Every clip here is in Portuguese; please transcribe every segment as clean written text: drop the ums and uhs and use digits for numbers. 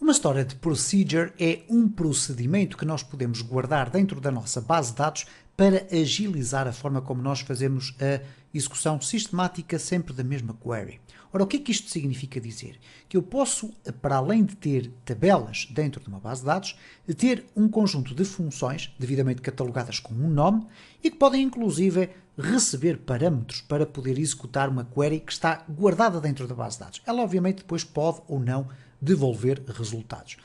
Uma storage procedure é um procedimento que nós podemos guardar dentro da nossa base de dados para agilizar a forma como nós fazemos a execução sistemática sempre da mesma query. Ora, o que é que isto significa dizer? Que eu posso, para além de ter tabelas dentro de uma base de dados, ter um conjunto de funções devidamente catalogadas com um nome e que podem inclusive receber parâmetros para poder executar uma query que está guardada dentro da base de dados. Ela obviamente depois pode ou não devolver resultados.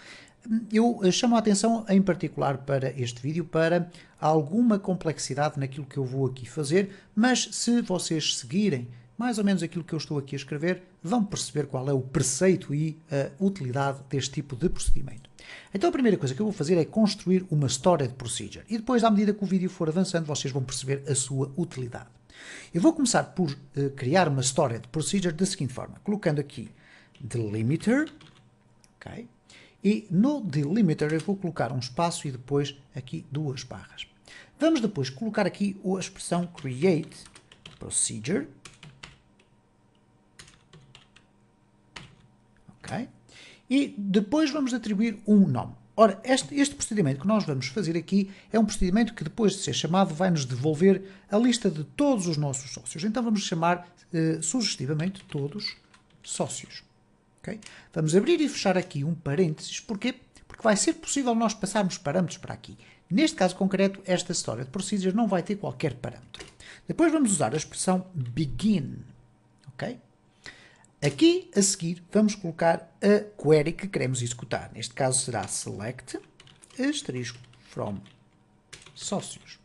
Eu chamo a atenção em particular para este vídeo para alguma complexidade naquilo que eu vou aqui fazer, mas se vocês seguirem mais ou menos aquilo que eu estou aqui a escrever, vão perceber qual é o preceito e a utilidade deste tipo de procedimento. Então a primeira coisa que eu vou fazer é construir uma storage procedure e depois, à medida que o vídeo for avançando, vocês vão perceber a sua utilidade. Eu vou começar por criar uma storage procedure da seguinte forma, colocando aqui delimiter, ok? E no delimiter eu vou colocar um espaço e depois aqui duas barras. Vamos depois colocar aqui a expressão create procedure. Ok? E depois vamos atribuir um nome. Ora, este procedimento que nós vamos fazer aqui é um procedimento que depois de ser chamado vai nos devolver a lista de todos os nossos sócios. Então vamos chamar sugestivamente todos sócios. Okay? Vamos abrir e fechar aqui um parênteses. Porquê? Porque vai ser possível nós passarmos parâmetros para aqui. Neste caso concreto, esta storage procedure não vai ter qualquer parâmetro. Depois vamos usar a expressão begin. Ok? Aqui, a seguir, vamos colocar a query que queremos executar. Neste caso será select *from sócios.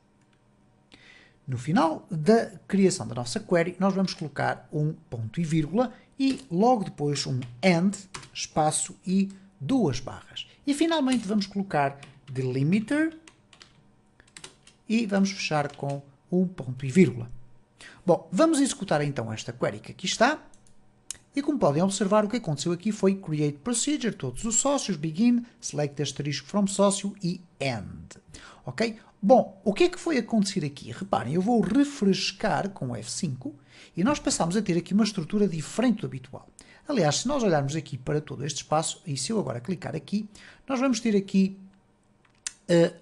No final da criação da nossa query, nós vamos colocar um ponto e vírgula e logo depois um and, espaço e duas barras. E finalmente vamos colocar delimiter e vamos fechar com um ponto e vírgula. Bom, vamos executar então esta query que aqui está. E como podem observar, o que aconteceu aqui foi create procedure, todos os sócios, begin, select *from sócio e end. Ok? Bom, o que é que foi acontecer aqui? Reparem, eu vou refrescar com F5 e nós passamos a ter aqui uma estrutura diferente do habitual. Aliás, se nós olharmos aqui para todo este espaço, e se eu agora clicar aqui, nós vamos ter aqui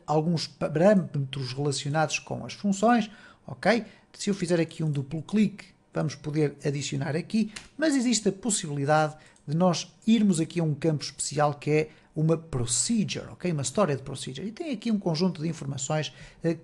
alguns parâmetros relacionados com as funções, ok? Se eu fizer aqui um duplo clique, vamos poder adicionar aqui, mas existe a possibilidade de nós irmos aqui a um campo especial que é uma procedure, ok? Uma storage procedure. E tem aqui um conjunto de informações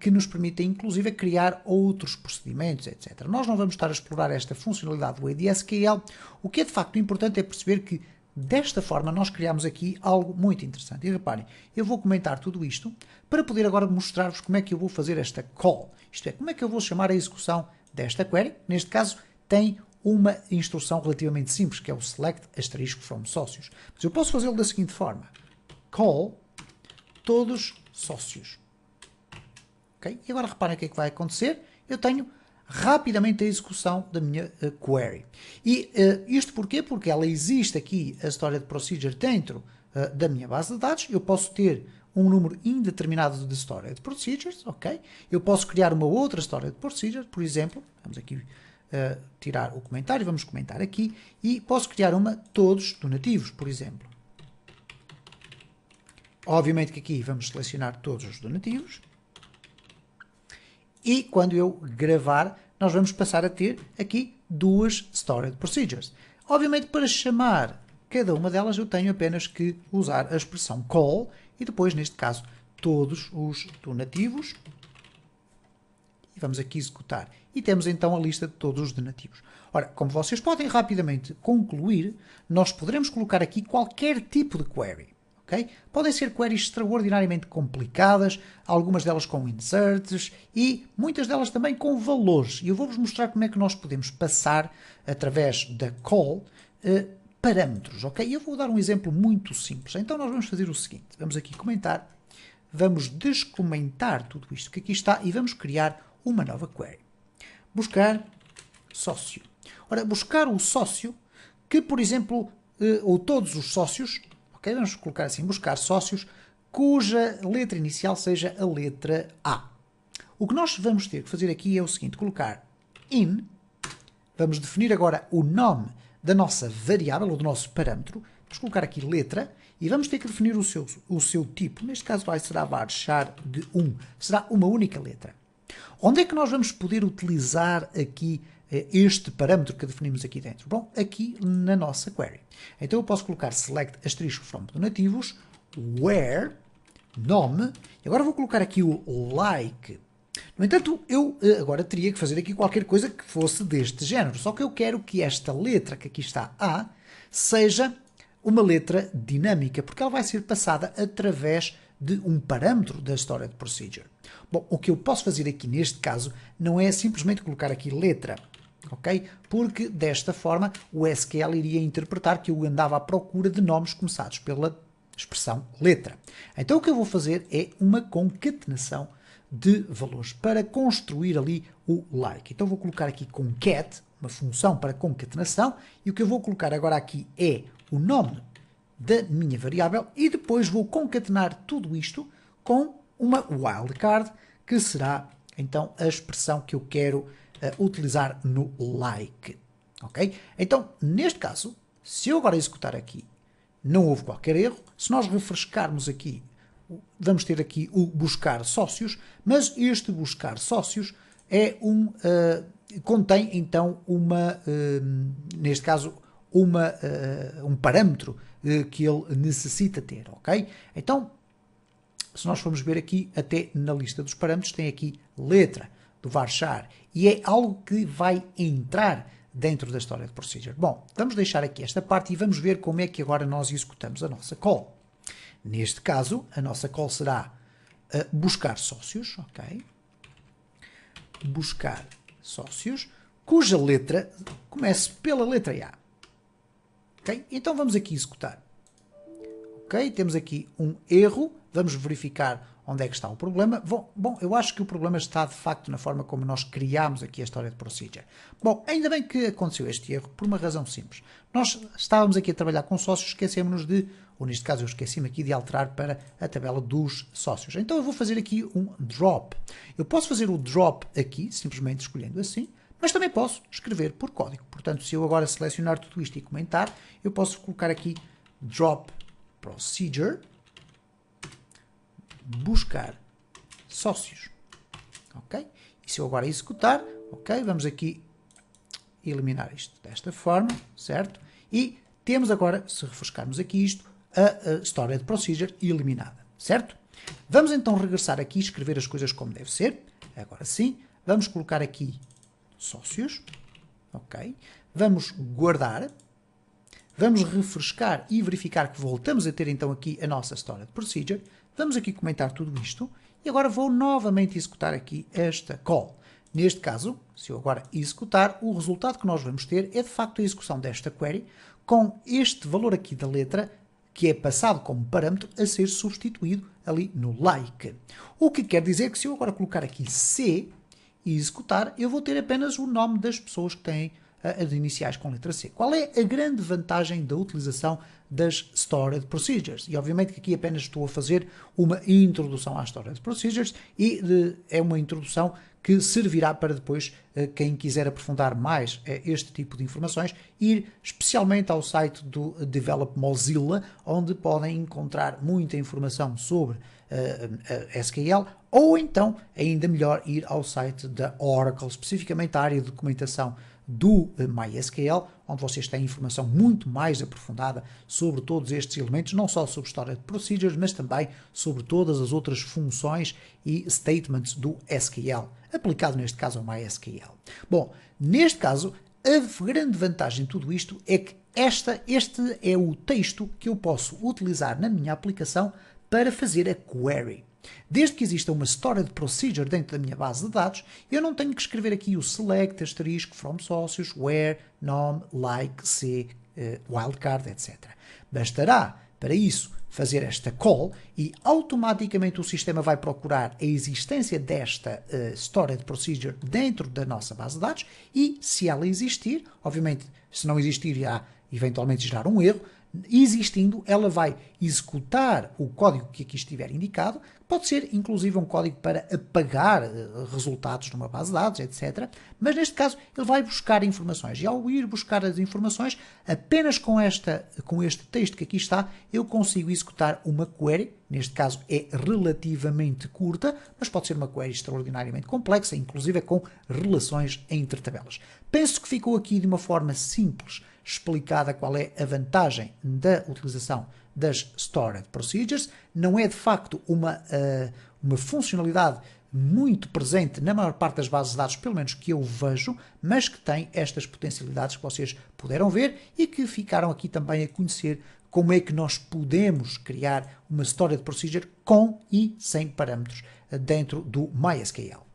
que nos permitem, inclusive, criar outros procedimentos, etc. Nós não vamos estar a explorar esta funcionalidade do ADSQL. O que é de facto importante é perceber que, desta forma, nós criamos aqui algo muito interessante. E reparem, eu vou comentar tudo isto para poder agora mostrar-vos como é que eu vou fazer esta call. Isto é, como é que eu vou chamar a execução desta query. Neste caso, tem uma instrução relativamente simples, que é o select *from sócios. Mas eu posso fazê-lo da seguinte forma. Call todos sócios. Okay? E agora reparem o que é que vai acontecer. Eu tenho rapidamente a execução da minha query. E isto porquê? Porque ela existe aqui, a storage procedure, dentro da minha base de dados. Eu posso ter um número indeterminado de storage procedures, ok? Eu posso criar uma outra storage procedure, por exemplo, vamos aqui tirar o comentário, vamos comentar aqui, e posso criar uma todos donativos, por exemplo. Obviamente que aqui vamos selecionar todos os donativos, e quando eu gravar, nós vamos passar a ter aqui duas storage procedures. Obviamente, para chamar cada uma delas, eu tenho apenas que usar a expressão call, e depois, neste caso, todos os donativos. E vamos aqui executar. E temos então a lista de todos os donativos. Ora, como vocês podem rapidamente concluir, nós poderemos colocar aqui qualquer tipo de query. Okay? Podem ser queries extraordinariamente complicadas, algumas delas com inserts e muitas delas também com valores. E eu vou-vos mostrar como é que nós podemos passar, através da call, parâmetros, ok? Eu vou dar um exemplo muito simples. Então nós vamos fazer o seguinte, vamos aqui comentar, vamos descomentar tudo isto que aqui está e vamos criar uma nova query. Buscar sócio. Ora, buscar o sócio que, por exemplo, ou todos os sócios, ok? Vamos colocar assim, buscar sócios cuja letra inicial seja a letra A. O que nós vamos ter que fazer aqui é o seguinte, colocar in, vamos definir agora o nome da nossa variável, ou do nosso parâmetro, Vamos colocar aqui letra e vamos ter que definir o seu tipo. Neste caso será varchar de 1. Será uma única letra. Onde é que nós vamos poder utilizar aqui este parâmetro que definimos aqui dentro? Bom, aqui na nossa query. Então eu posso colocar select asterisco from donativos, where, nome, e agora vou colocar aqui o like. No entanto, eu agora teria que fazer aqui qualquer coisa que fosse deste género, só que eu quero que esta letra que aqui está A seja uma letra dinâmica, porque ela vai ser passada através de um parâmetro da Stored Procedure. Bom, o que eu posso fazer aqui neste caso não é simplesmente colocar aqui letra, ok? Porque desta forma o SQL iria interpretar que eu andava à procura de nomes começados pela expressão letra. Então o que eu vou fazer é uma concatenação de valores para construir ali o like. Então vou colocar aqui concat, uma função para concatenação, e o que eu vou colocar agora aqui é o nome da minha variável e depois vou concatenar tudo isto com uma wildcard, que será então a expressão que eu quero utilizar no like. Ok? Então, neste caso, se eu agora executar aqui, não houve qualquer erro. Se nós refrescarmos aqui, vamos ter aqui o buscar sócios, mas este buscar sócios é contém então neste caso, um parâmetro que ele necessita ter, ok? Então, se nós formos ver aqui, até na lista dos parâmetros, tem aqui letra do varchar, e é algo que vai entrar dentro da Stored Procedure. Bom, vamos deixar aqui esta parte e vamos ver como é que agora nós executamos a nossa call. Neste caso, a nossa call será buscar sócios, ok? Buscar sócios, cuja letra comece pela letra A. Ok? Então vamos aqui executar. Ok? Temos aqui um erro. Vamos verificar onde é que está o problema. Bom, eu acho que o problema está de facto na forma como nós criámos aqui a Stored Procedure. Bom, ainda bem que aconteceu este erro por uma razão simples. Nós estávamos aqui a trabalhar com sócios, esquecemos-nos ou neste caso eu esqueci-me aqui de alterar para a tabela dos sócios. Então eu vou fazer aqui um drop. Eu posso fazer o drop aqui, simplesmente escolhendo assim, mas também posso escrever por código. Portanto, se eu agora selecionar tudo isto e comentar, eu posso colocar aqui drop procedure, buscar sócios, ok? E se eu agora executar, ok, vamos aqui eliminar isto desta forma, certo? E temos agora, se refrescarmos aqui isto, a Stored Procedure eliminada, certo? Vamos então regressar aqui e escrever as coisas como deve ser. Agora sim, vamos colocar aqui sócios, ok? Vamos guardar, vamos refrescar e verificar que voltamos a ter então aqui a nossa Stored Procedure. Vamos aqui comentar tudo isto e agora vou novamente executar aqui esta call. Neste caso, se eu agora executar, o resultado que nós vamos ter é de facto a execução desta query com este valor aqui da letra que é passado como parâmetro a ser substituído ali no like. O que quer dizer que se eu agora colocar aqui C e executar, eu vou ter apenas o nome das pessoas que têm as iniciais com letra C. Qual é a grande vantagem da utilização das Stored Procedures? E obviamente que aqui apenas estou a fazer uma introdução às Stored Procedures e é uma introdução que servirá para depois quem quiser aprofundar mais este tipo de informações, ir especialmente ao site do Develop Mozilla, onde podem encontrar muita informação sobre SQL, ou então, ainda melhor, ir ao site da Oracle, especificamente a área de documentação do MySQL, onde vocês têm informação muito mais aprofundada sobre todos estes elementos, não só sobre Stored Procedures, mas também sobre todas as outras funções e statements do SQL, aplicado neste caso ao MySQL. Bom, neste caso, a grande vantagem de tudo isto é que este é o texto que eu posso utilizar na minha aplicação para fazer a query. Desde que exista uma Stored Procedure dentro da minha base de dados, eu não tenho que escrever aqui o select, asterisco, from sócios, where, nome, like, c, wildcard, etc. Bastará, para isso, fazer esta call e automaticamente o sistema vai procurar a existência desta Stored Procedure dentro da nossa base de dados e, se ela existir, obviamente, se não existir, irá eventualmente gerar um erro. existindo, ela vai executar o código que aqui estiver indicado, pode ser inclusive um código para apagar resultados numa base de dados, etc. Mas neste caso ele vai buscar informações, e ao ir buscar as informações, apenas com este texto que aqui está, eu consigo executar uma query. Neste caso é relativamente curta, mas pode ser uma query extraordinariamente complexa, inclusive com relações entre tabelas. Penso que ficou aqui de uma forma simples explicada qual é a vantagem da utilização das Stored Procedures. Não é de facto uma funcionalidade muito presente na maior parte das bases de dados, pelo menos que eu vejo, mas que tem estas potencialidades que vocês puderam ver e que ficaram aqui também a conhecer como é que nós podemos criar uma Stored Procedure com e sem parâmetros dentro do MySQL.